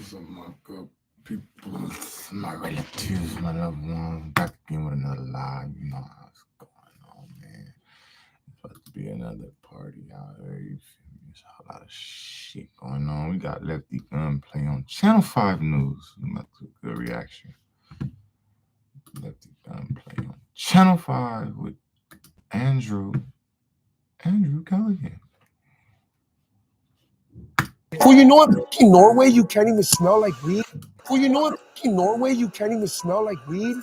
What's up, my good people, my relatives, my loved ones? Back again with another live. You know what's going on, man. It's supposed to be another party out there. You feel me? There's a whole lot of shit going on. We got Lefty Gunplay on Channel 5 News. That's a good reaction. Lefty Gunplay on Channel 5 with Andrew Callaghan. Well, you know what? In Norway, you can't even smell like weed. Well, you know what? In Norway, you can't even smell like weed.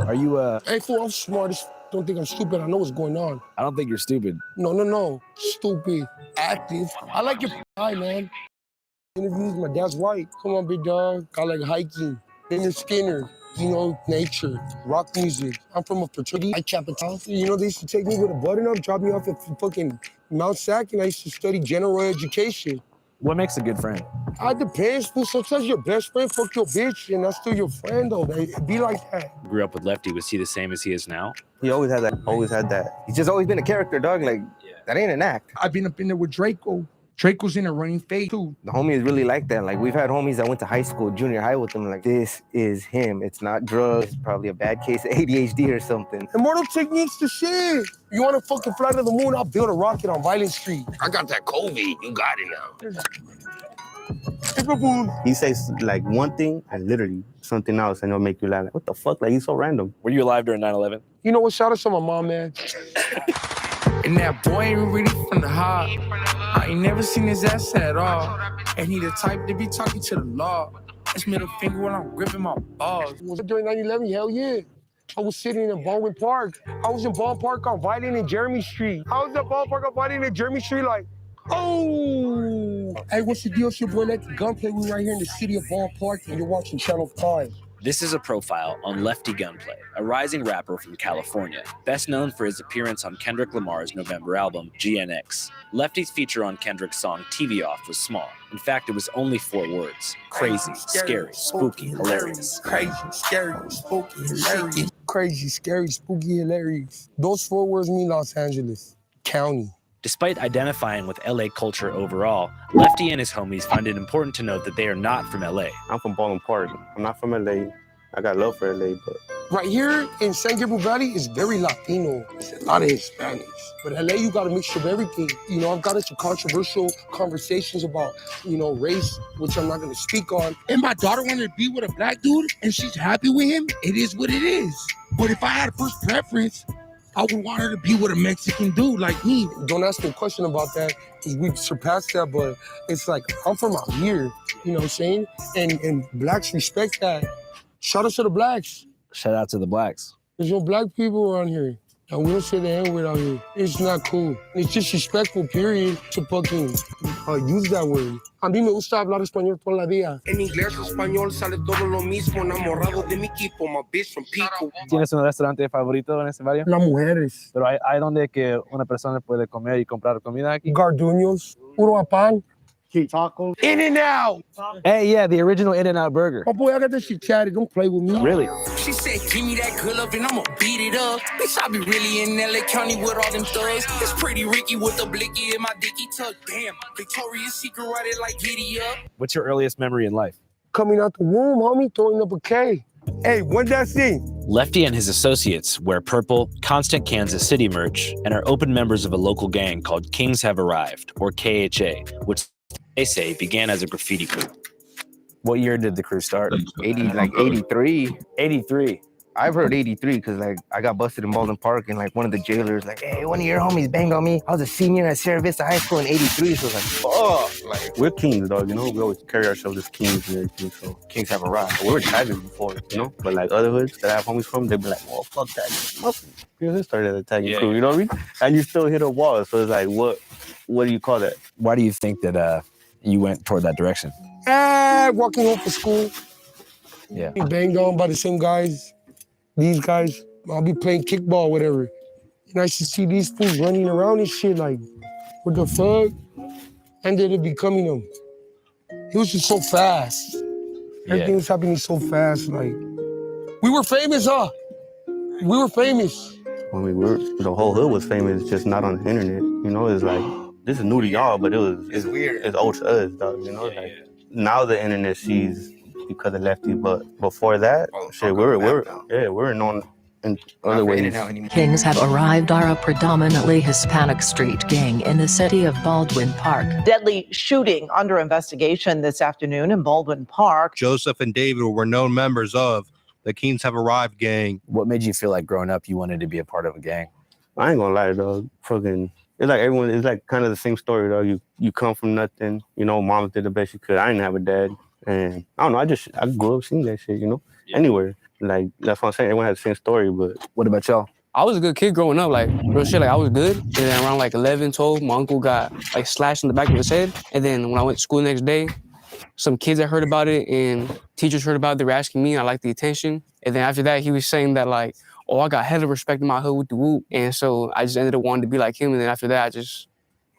Are you, Hey, fool, I'm smart as don't think I'm stupid. I know what's going on. I don't think you're stupid. No. Stupid. Active. I like your eye, man. Interviews, my dad's white. Come on, big dog. I like hiking. Leonard Skinner. You know, nature, rock music. I'm from a fraternity, I capital. You know, they used to take me with a button up, drop me off at fucking Mount Sac, and I used to study general education. What makes a good friend? It depends, fool. Sometimes your best friend fuck your bitch, and that's still your friend, though. It be like that. Grew up with Lefty. Was he the same as he is now? He always had that. He's just always been a character, dog. Like, that ain't an act. I've been up in there with Draco. Draco's in a running phase, too. The homie is really like that. Like, we've had homies that went to high school, junior high with him. Like, this is him. It's not drugs. It's probably a bad case of ADHD or something. Immortal techniques to shit. You want to fucking fly to the moon? I'll build a rocket on Violent Street. I got that COVID. You got it now. He says like one thing and literally something else, and it'll make you laugh. Like, what the fuck? Like, he's so random. Were you alive during 9/11? You know what? Shout out to my mom, man. And that boy ain't really from the heart. I ain't never seen his ass at all. And he the type to be talking to the law. That's middle finger when I'm gripping my balls. Was it during 9/11? Hell yeah. I was sitting in Baldwin Park. I was in Baldwin Park on Violent and Jeremy Street. I was in Baldwin Park on Violent and Jeremy Street like, oh. Hey, what's the deal? It's your boy Lefty Gunplay. We're right here in the city of Baldwin Park, and you're watching Channel 5. This is a profile on Lefty Gunplay, a rising rapper from California, best known for his appearance on Kendrick Lamar's November album, GNX. Lefty's feature on Kendrick's song TV Off was small. In fact, it was only 4 words. Crazy, scary, spooky, hilarious. Crazy, scary, spooky, hilarious. Crazy, scary, spooky, hilarious. Those 4 words mean Los Angeles County. Despite identifying with LA culture overall, Lefty and his homies find it important to note that they are not from LA. I'm from Baldwin Park. I'm not from LA. I got love for LA, but Right here in San Gabriel Valley is very Latino. It's a lot of Hispanics. But LA, you got a mixture of everything. You know, I've got into controversial conversations about, you know, race, which I'm not going to speak on. And my daughter wanted to be with a black dude, and she's happy with him. It is what it is. But if I had a first preference, I would want her to be with a Mexican dude like me. Don't ask me a question about that, because we've surpassed that, but it's like, I'm from out here, you know what I'm saying? And blacks respect that. Shout out to the blacks. Shout out to the blacks. There's no black people around here. And we don't say the N-word out here. It's not cool. It's disrespectful, period, to fucking use that word. A mí me gusta hablar español toda la vida. En inglés o español sale todo lo mismo. Enamorado de mi equipo, my bitch from Pico. ¿Tienes un restaurante favorito en ese barrio? Las mujeres. Pero hay donde que una persona puede comer y comprar comida aquí. Garduños, puro a pan. tacos. In-N-Out. Hey, yeah, the original In-N-Out burger. Oh boy, I got that shit chatted. Don't play with me. Really? She said, give me that good love and I'ma beat it up. Bitch, I be really in LA County with all them thugs. It's pretty Ricky with the blicky in my dicky tuck. Damn, Victoria's Secret write it like giddy up. What's your earliest memory in life? Coming out the womb, homie, throwing up a K. Hey, what that thing? Lefty and his associates wear purple, Constant Kansas City merch and are open members of a local gang called Kings Have Arrived, or KHA, which they say began as a graffiti crew. What year did the crew start? 83. 83. I've heard 83 because, like, I got busted in Baldwin Park and, like, one of the jailers, like, hey, one of your homies banged on me. I was a senior at Sierra Vista High School in 83, so it's like, fuck. Like, We're kings, dog, you know? We always carry ourselves as kings and everything, so Kings Have Arrived. we were taggers before, you know? But like other hoods that I have homies from, they'd be like, well, fuck that. You started a tagging crew, you know what I mean? And you still hit a wall, so it's like, what do you call that? Why do you think that you went toward that direction? Walking home from school. Yeah. Being banged on by the same guys. These guys, I'll be playing kickball, whatever. And I should see these fools running around and shit like, what the fuck? Ended up becoming them. It was just so fast. Everything was happening so fast. Like, we were famous, huh? We were famous. When we were, the whole hood was famous, just not on the internet. You know, it's like, this is new to y'all, but it's weird. It's old to us, dog, you know? Like, now the internet sees because of Lefty, but before that, shit, we're known in other ways. Kings Have Arrived are a predominantly Hispanic street gang in the city of Baldwin Park. Deadly shooting under investigation this afternoon in Baldwin Park. Joseph and David were known members of the Kings Have Arrived gang. What made you feel like growing up you wanted to be a part of a gang? I ain't gonna lie, dog. Fucking, it's like everyone. It's like kind of the same story, dog. You come from nothing. You know, mom did the best she could. I didn't have a dad, and I don't know. I grew up seeing that shit. You know, anywhere. Like that's what I'm saying. Everyone has the same story. But What about y'all? I was a good kid growing up, like real shit. Like I was good, and then around like 11, 12, my uncle got like slashed in the back of his head. And then when I went to school the next day, some kids had heard about it, and teachers heard about it. They were asking me. I liked the attention. And then after that, he was saying that like, oh, I got hella respect in my hood with the whoop. And so I just ended up wanting to be like him. And then after that, I just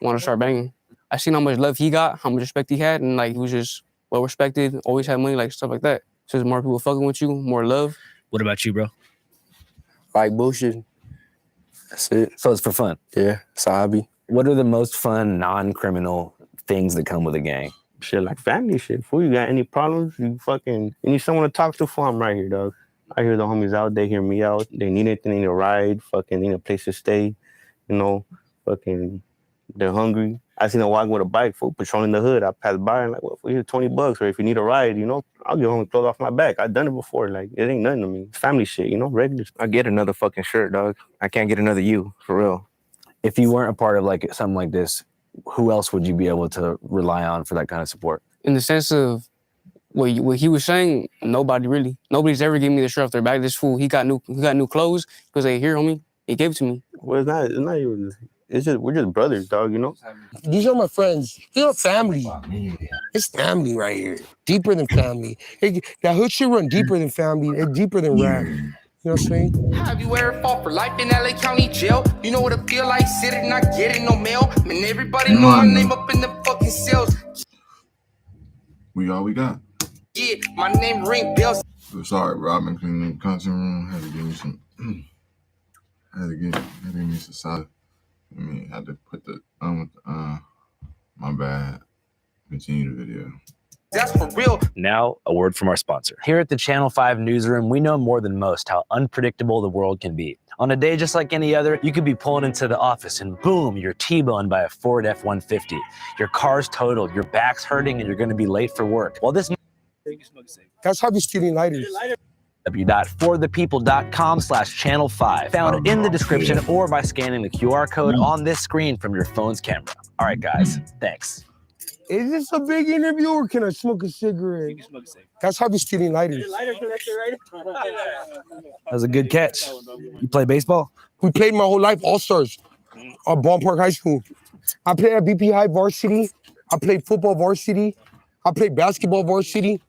wanted to start banging. I seen how much love he got, how much respect he had, and like he was just well respected, always had money, like stuff like that. So there's more people fucking with you, more love. What about you, bro? Like bullshit. That's it. So it's for fun. Yeah, it's a hobby. What are the most fun, non-criminal things that come with a gang? shit, like family shit. Fool, you got any problems? You need someone to talk to? Fool, I'm right here, dog. I hear the homies out. They hear me out. They need anything. They need a ride. Fucking need a place to stay. You know, fucking they're hungry. I seen them walking with a bike, fool, patrolling the hood. I passed by and like, well, here's $20, or if you need a ride, you know, I'll give them clothes off my back. I've done it before. Like, it ain't nothing to me. It's family shit, you know, regular. I get another fucking shirt, dog. I can't get another you, for real. If you weren't a part of like something like this, who else would you be able to rely on for that kind of support? In the sense of what he was saying, nobody really. Nobody's ever given me the shirt off their back. This fool, he got new clothes. He was like, here, homie. He gave it to me. Well, it's not even. It's just we're just brothers, dog. You know. These are my friends. These are family. It's family right here. Deeper than family. That hood shit run deeper than family. It's deeper than rap. You know what I'm saying? Have you ever fought for life in LA County Jail? You know what it feel like sitting not getting no mail? Man, everybody know my name up in the fucking cells. We all we got. Yeah, my name ring bells. Sorry, bro. I've been cleaning the content room. Had to give me some. Had to give me some solid. I mean, had to put the my bad. Continue the video. That's for real. Now, a word from our sponsor. Here at the Channel 5 newsroom, we know more than most how unpredictable the world can be. On a day just like any other, you could be pulling into the office and boom, you're T-boned by a Ford F-150. Your car's totaled, your back's hurting, and you're going to be late for work. Well, this... That's how we're stealing lighters. www.forthepeople.com/channel5, found in the description or by scanning the QR code on this screen from your phone's camera. All right, guys, thanks. Is this a big interview or can I smoke a cigarette? You can smoke a cigarette. That's how we're stealing lighters. That was a good catch. You play baseball? We played my whole life, All-Stars, at Ball Park High School. I played at BP High varsity. I played football varsity. I played basketball varsity.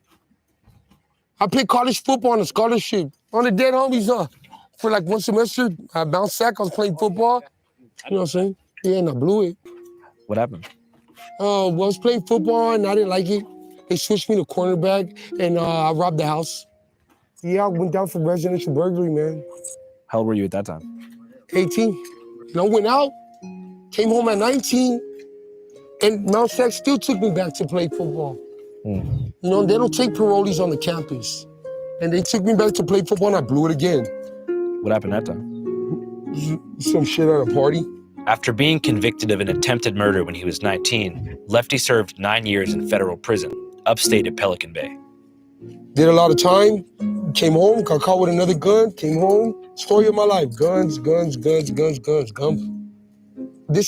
I played college football on a scholarship. On the dead homies, for like one semester, I bounced sack. I was playing football. You know what I'm saying? Yeah, and I blew it. What happened? I was playing football and I didn't like it. They switched me to cornerback and I robbed the house. Yeah, I went down for residential burglary, man. How old were you at that time? 18. And I went out, came home at 19, and Mount Sac still took me back to play football. You know, they don't take parolees on the campus. And they took me back to play football and I blew it again. What happened that time? Some shit at a party. After being convicted of an attempted murder when he was 19, Lefty served 9 years in federal prison, upstate at Pelican Bay. Did a lot of time, came home, got caught with another gun, came home. Story of my life, guns. This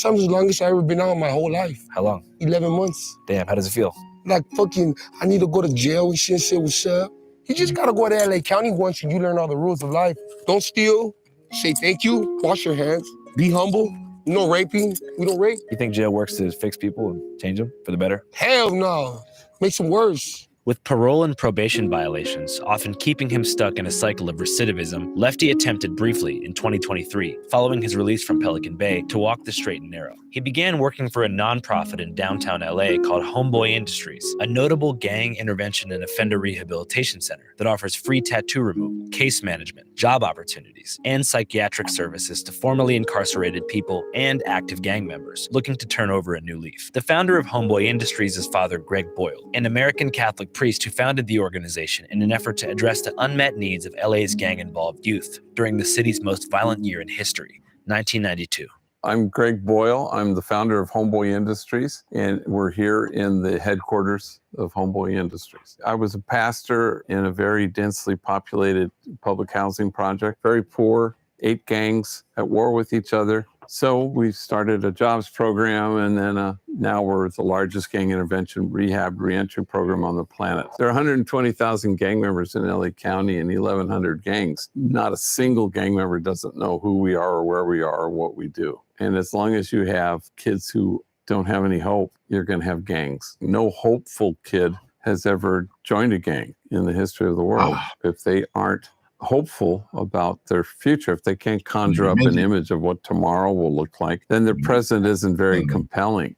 time's the longest I've ever been out in my whole life. How long? 11 months. Damn, how does it feel? Like fucking, I need to go to jail and shit, say what's up. You just gotta go to LA County once and you learn all the rules of life. Don't steal, say thank you, wash your hands, be humble, no raping, we don't rape. You think jail works to fix people and change them for the better? Hell no, makes them worse. With parole and probation violations often keeping him stuck in a cycle of recidivism, Lefty attempted briefly in 2023, following his release from Pelican Bay, to walk the straight and narrow. He began working for a nonprofit in downtown LA called Homeboy Industries, a notable gang intervention and offender rehabilitation center that offers free tattoo removal, case management, job opportunities, and psychiatric services to formerly incarcerated people and active gang members looking to turn over a new leaf. The founder of Homeboy Industries is Father Greg Boyle, an American Catholic priest who founded the organization in an effort to address the unmet needs of LA's gang-involved youth during the city's most violent year in history, 1992. I'm Greg Boyle. I'm the founder of Homeboy Industries, and we're here in the headquarters of Homeboy Industries. I was a pastor in a very densely populated public housing project, very poor, 8 gangs at war with each other. So we started a jobs program, and then now we're the largest gang intervention rehab reentry program on the planet. There are 120,000 gang members in LA County and 1,100 gangs. Not a single gang member doesn't know who we are or where we are or what we do. And as long as you have kids who don't have any hope, you're going to have gangs. No hopeful kid has ever joined a gang in the history of the world. If they aren't hopeful about their future, if they can't conjure up an image of what tomorrow will look like, then their present isn't very compelling.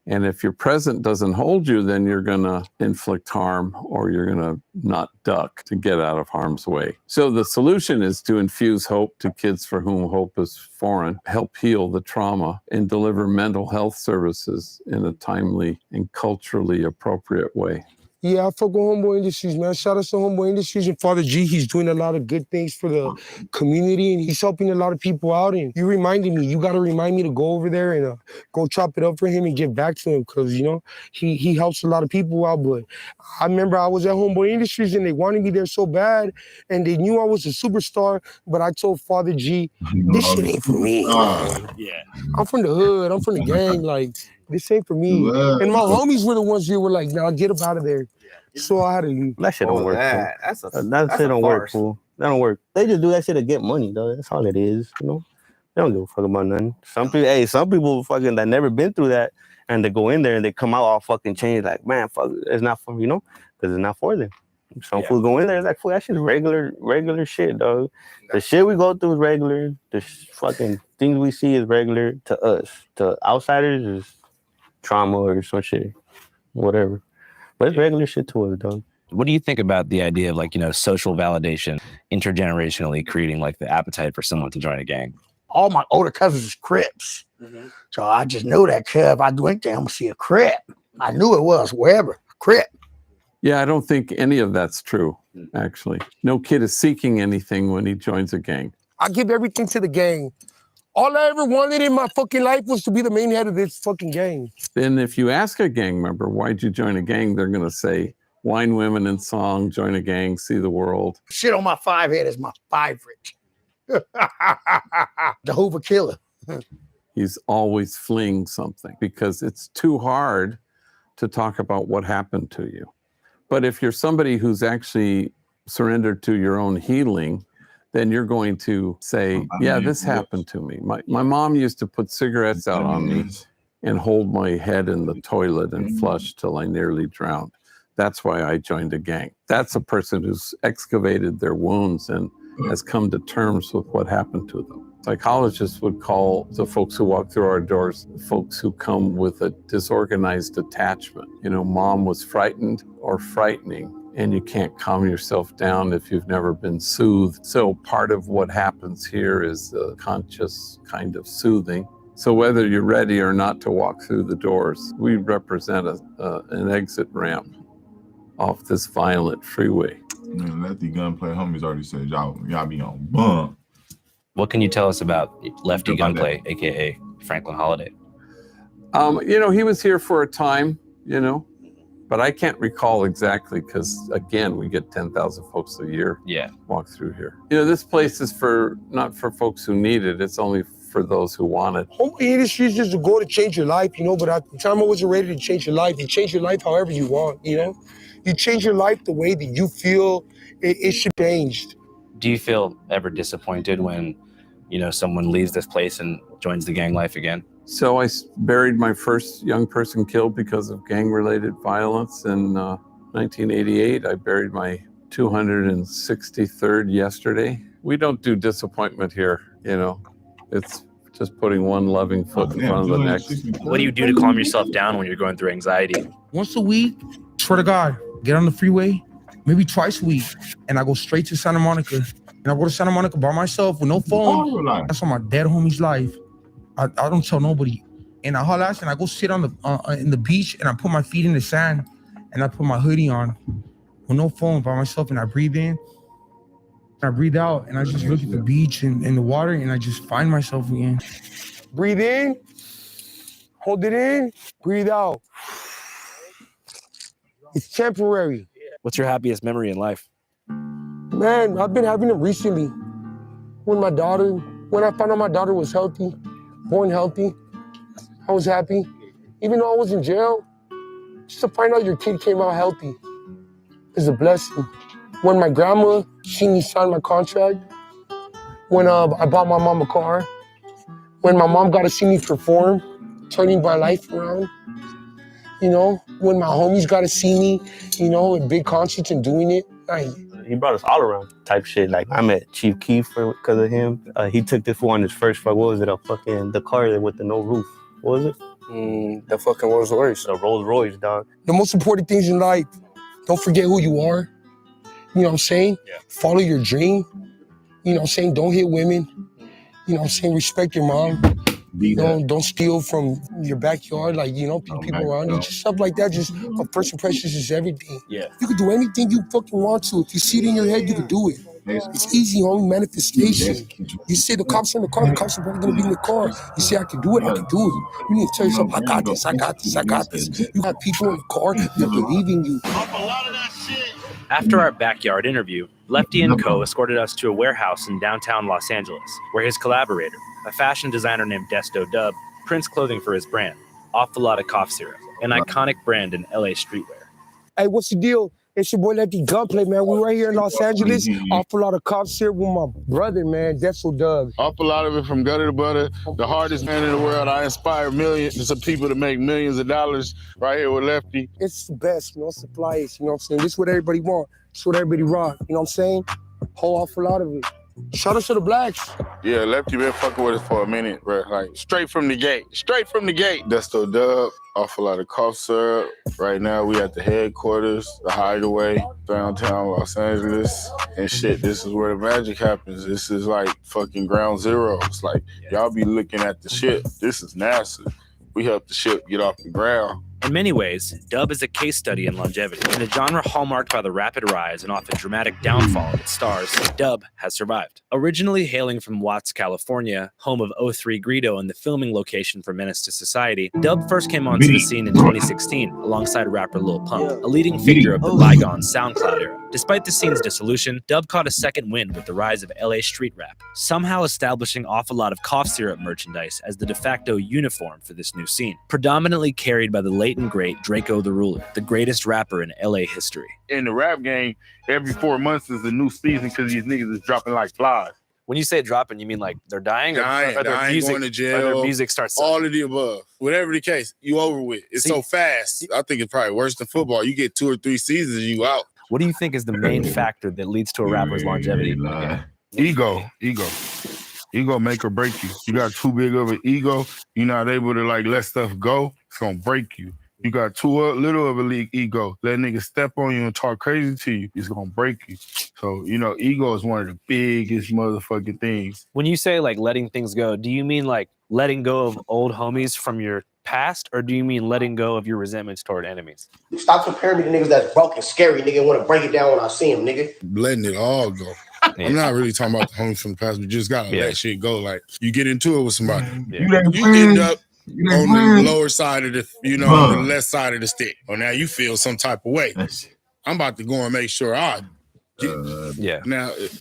And if your present doesn't hold you, then you're going to inflict harm, or you're going to not duck to get out of harm's way. So the solution is to infuse hope to kids for whom hope is foreign, help heal the trauma, and deliver mental health services in a timely and culturally appropriate way. Yeah, I fuck with Homeboy Industries, man. Shout out to Homeboy Industries and Father G. He's doing a lot of good things for the community, and he's helping a lot of people out. And you reminded me, you got to remind me to go over there and go chop it up for him and get back to him, because, you know, he helps a lot of people out. But I remember I was at Homeboy Industries and they wanted me there so bad, and they knew I was a superstar, but I told Father G, this shit ain't for me. Yeah. I'm from the hood. I'm from the gang. Like, this ain't for me. And my homies were the ones who were like, nah, get up out of there. So I had to leave. That shit don't work. That's That shit don't work, fool. That don't work. They just do that shit to get money, though. That's all it is, you know? They don't give a fuck about nothing. Some people fucking that never been through that, and they go in there and they come out all fucking changed, like, man, fuck, it's not for, you know? Because it's not for them. Some fools go in there, it's like, fool, that shit's regular shit, dog. The shit we go through is regular. The fucking things we see is regular to us. To outsiders is trauma or some shit, whatever. But it's regular shit to us, dog. What do you think about the idea of, like, you know, social validation intergenerationally creating like the appetite for someone to join a gang? All my older cousins is Crips. So I just knew that if I went there, I'm gonna see a Crip. I knew it was wherever, Crip. Yeah, I don't think any of that's true, actually. No kid is seeking anything when he joins a gang. I give everything to the gang. All I ever wanted in my fucking life was to be the main head of this fucking gang. Then if you ask a gang member, why'd you join a gang? They're going to say, wine, women, and song, join a gang, see the world. Shit on my 5 head is my favorite. Jehovah Killer. He's always fleeing something because it's too hard to talk about what happened to you. But if you're somebody who's actually surrendered to your own healing, then you're going to say, yeah, this happened to me. My mom used to put cigarettes out on me and hold my head in the toilet and flush till I nearly drowned. That's why I joined a gang. That's a person who's excavated their wounds and has come to terms with what happened to them. Psychologists would call the folks who walk through our doors folks who come with a disorganized attachment. You know, mom was frightened or frightening, and you can't calm yourself down if you've never been soothed. So part of what happens here is a conscious kind of soothing. So whether you're ready or not to walk through the doors, we represent an exit ramp off this violent freeway. Man, Lefty Gunplay, homies already said y'all be on bump. What can you tell us about Lefty Gunplay, aka Franklin Holiday? You know, he was here for a time, you know, but I can't recall exactly because, again, we get 10,000 folks a year walk through here. You know, this place is not for folks who need it. It's only for those who want it. Homeboy Industries is a goal to change your life, you know, but at the time I wasn't ready to change your life. You change your life however you want, you know? You change your life the way that you feel it should be changed. Do you feel ever disappointed when, you know, someone leaves this place and joins the gang life again? So I buried my first young person killed because of gang-related violence in 1988. I buried my 263rd yesterday. We don't do disappointment here, you know. It's just putting one loving foot in front of the next. What do you do to calm yourself down when you're going through anxiety? Once a week, swear to God, get on the freeway, maybe twice a week, and I go straight to Santa Monica. And I go to Santa Monica by myself with no phone. That's on my dead homie's life. I don't tell nobody. And I haul ass and I go sit on the in the beach and I put my feet in the sand and I put my hoodie on with no phone by myself and I breathe in, I breathe out and I just look at the beach and the water and I just find myself again. Breathe in, hold it in, breathe out. It's temporary. What's your happiest memory in life? Man, I've been having them recently. When I found out my daughter was healthy, born healthy, I was happy. Even though I was in jail, just to find out your kid came out healthy is a blessing. When my grandma seen me sign my contract, when I bought my mom a car, when my mom got to see me perform, turning my life around, you know, when my homies got to see me, you know, at big concerts and doing it, he brought us all around type shit. Like I met Chief Keef because of him. He took this one his first fuck. What was it? The car with the no roof. What was it? The fucking Rolls Royce. The Rolls Royce, dog. The most important things in life, don't forget who you are. You know what I'm saying? Yeah. Follow your dream. You know what I'm saying? Don't hit women. You know what I'm saying? Respect your mom. Don't steal from your backyard, like, you know, people around you, just stuff like that. Just first impressions is everything. Yeah. You can do anything you fucking want to. If you see it in your head, you can do it. It's easy, homie, manifestation. You say the cops are in the car, the cops are probably gonna be in the car. You say, I can do it, I can do it. You need to tell yourself, I got this, I got this, I got this. You got people in the car that believe in you. After our backyard interview, Lefty and Co. escorted us to a warehouse in downtown Los Angeles, where his collaborator, a fashion designer named Desto Dub, prints clothing for his brand, Off the Lot of Cough Syrup, an iconic brand in LA streetwear. Hey, what's the deal? It's your boy Lefty Gunplay, man. We're right here in Los Angeles. Off a lot of cough syrup with my brother, man, Desto Dub. Off a lot of it from gutter to butter. The hardest man in the world. I inspire millions of people to make millions of dollars right here with Lefty. It's the best, you know, it's the flyest, you know what I'm saying? This is what everybody want. This is what everybody rock, you know what I'm saying? Whole awful lot of it. Shout out to the blacks. Yeah, Lefty been fucking with us for a minute, bro. Like, straight from the gate. Straight from the gate. Desto Dub, off a lot of cough syrup. Right now, we at the headquarters, the Hideaway, downtown Los Angeles. And shit, this is where the magic happens. This is like fucking ground zero. It's like, y'all be looking at the ship. This is NASA. We help the ship get off the ground. In many ways, dub is a case study in longevity. In a genre hallmarked by the rapid rise and often dramatic downfall of its stars, dub has survived. Originally hailing from Watts, California, home of O3 Greedo and the filming location for Menace to Society, dub first came onto the scene in 2016 alongside rapper Lil Pump, a leading figure of the bygone SoundCloud era. Despite the scene's dissolution, dub caught a second wind with the rise of LA street rap, somehow establishing off a lot of cough syrup merchandise as the de facto uniform for this new scene, predominantly carried by the late and great Draco the Ruler, the greatest rapper in LA history. In the rap game, every 4 months is a new season because these niggas is dropping like flies. When you say dropping, you mean like they're dying? Dying, or their music, going to jail. Or their music starts all of the above. Whatever the case, you over with. It's so fast. I think it's probably worse than football. You get 2 or 3 seasons, you out. What do you think is the main factor that leads to a rapper's longevity? Ego. Ego make or break you. You got too big of an ego, you're not able to like let stuff go, it's gonna break you. You got too little of a ego, let niggas step on you and talk crazy to you, it's gonna break you. So, you know, ego is one of the biggest motherfucking things. When you say like letting things go, do you mean like letting go of old homies from your past, or do you mean letting go of your resentments toward enemies? Stop comparing me to niggas that's broke and scary, nigga, want to break it down when I see him, nigga. Letting it all go. I'm not really talking about the homies from the past. We just gotta let shit go. Like, you get into it with somebody, you end up on the lower side of the, you know, on the left side of the stick. Or now you feel some type of way. I'm about to go and make sure Now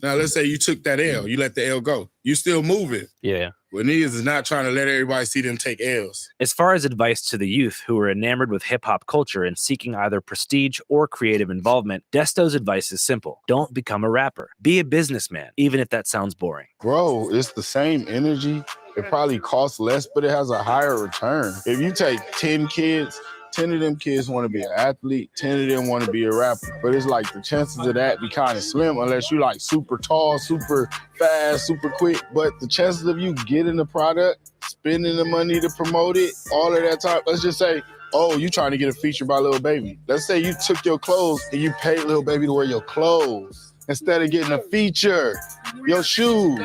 let's say you took that L, you let the L go. You still moving. Yeah. Well, niggas is not trying to let everybody see them take L's. As far as advice to the youth who are enamored with hip-hop culture and seeking either prestige or creative involvement, Desto's advice is simple. Don't become a rapper. Be a businessman, even if that sounds boring. Bro, it's the same energy. It probably costs less, but it has a higher return. If you take 10 kids, 10 of them kids want to be an athlete, 10 of them want to be a rapper. But it's like the chances of that be kind of slim unless you like super tall, super fast, super quick. But the chances of you getting the product, spending the money to promote it, all of that time, let's just say, oh, you trying to get a feature by Lil Baby. Let's say you took your clothes and you paid Lil Baby to wear your clothes instead of getting a feature, your shoes.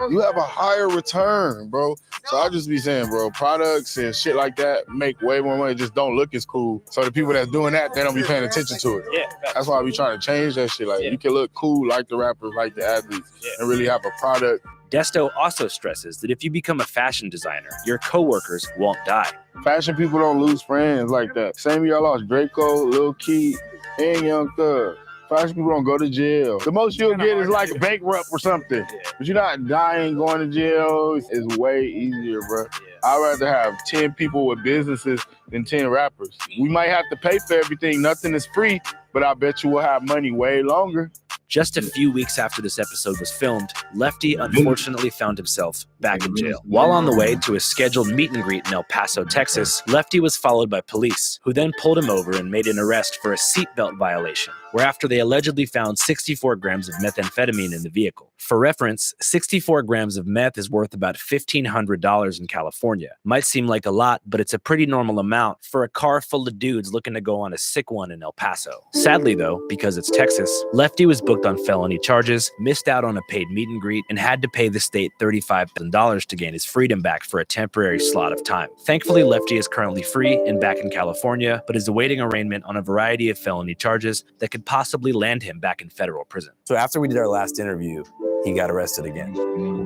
You have a higher return, bro. So I just be saying, bro, products and shit like that make way more money, just don't look as cool. So the people that's doing that, they don't be paying attention to it. Yeah. That's why I be trying to change that shit. Like, you can look cool like the rappers, like the athletes, and really have a product. Desto also stresses that if you become a fashion designer, your coworkers won't die. Fashion people don't lose friends like that. Same year I lost Draco, Lil Keith, and Young Thug. Fashion people don't go to jail. The most you'll get is like a bankrupt or something. But you're not dying going to jail. It's way easier, bro. I'd rather have 10 people with businesses than 10 rappers. We might have to pay for everything. Nothing is free, but I bet you we'll have money way longer. Just a few weeks after this episode was filmed, Lefty unfortunately found himself back in jail. While on the way to a scheduled meet and greet in El Paso, Texas, Lefty was followed by police, who then pulled him over and made an arrest for a seatbelt violation, whereafter they allegedly found 64 grams of methamphetamine in the vehicle. For reference, 64 grams of meth is worth about $1,500 in California. Might seem like a lot, but it's a pretty normal amount for a car full of dudes looking to go on a sick one in El Paso. Sadly though, because it's Texas, Lefty was booked on felony charges, missed out on a paid meet and greet, and had to pay the state $35,000 to gain his freedom back for a temporary slot of time. Thankfully, Lefty is currently free and back in California, but is awaiting arraignment on a variety of felony charges that could possibly land him back in federal prison. So after we did our last interview, he got arrested again.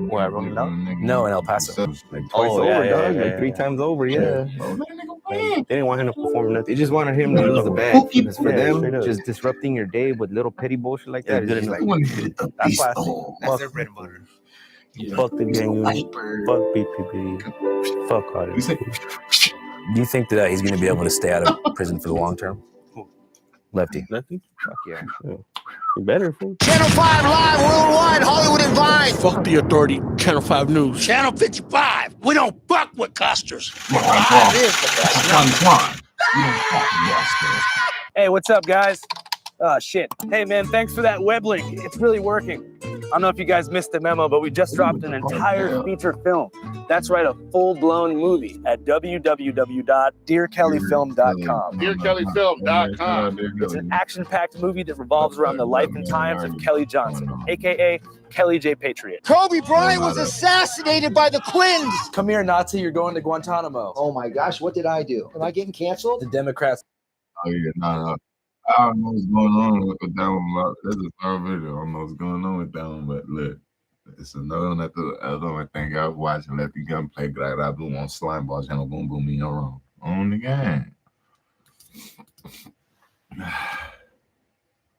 Where, Rolling Loud? No, in El Paso. Like twice over, dog. Like 3 times over, yeah. They didn't want him to perform nothing. They just wanted him to lose the bag. Because for them, straight up. just disrupting your day with little petty bullshit like that is just like, That's why I say, that's their bread and butter. fuck the gang unit, fuck BPP, fuck all this. Do you think that he's going to be able to stay out of prison for the long term? Lefty. Lefty? Fuck yeah. You better, fool. Channel 5 Live Worldwide, Hollywood and Vine. Fuck the authority. Channel 5 News. Channel 55. We don't fuck with custers. Hey, what's up, guys? Oh, shit. Hey, man, thanks for that web link. It's really working. I don't know if you guys missed the memo, but we just dropped an entire feature film. That's right, a full-blown movie at www.dearkellyfilm.com. DearKellyFilm.com. It's an action-packed movie that revolves around the life and times of Kelly Johnson, a.k.a. Kelly J. Patriot. Kobe Bryant was assassinated by the Quins. Come here, Nazi. You're going to Guantanamo. Oh my gosh, what did I do? Am I getting canceled? The Democrats. Oh, yeah, no. I don't know what's going on with that one. That's a third video. I don't know what's going on with that one, but look, it's another one that the other one thing I was watching Lefty Gunplay, Glad Blue on Slime Ball channel, boom, boom, me, you're wrong. On the game.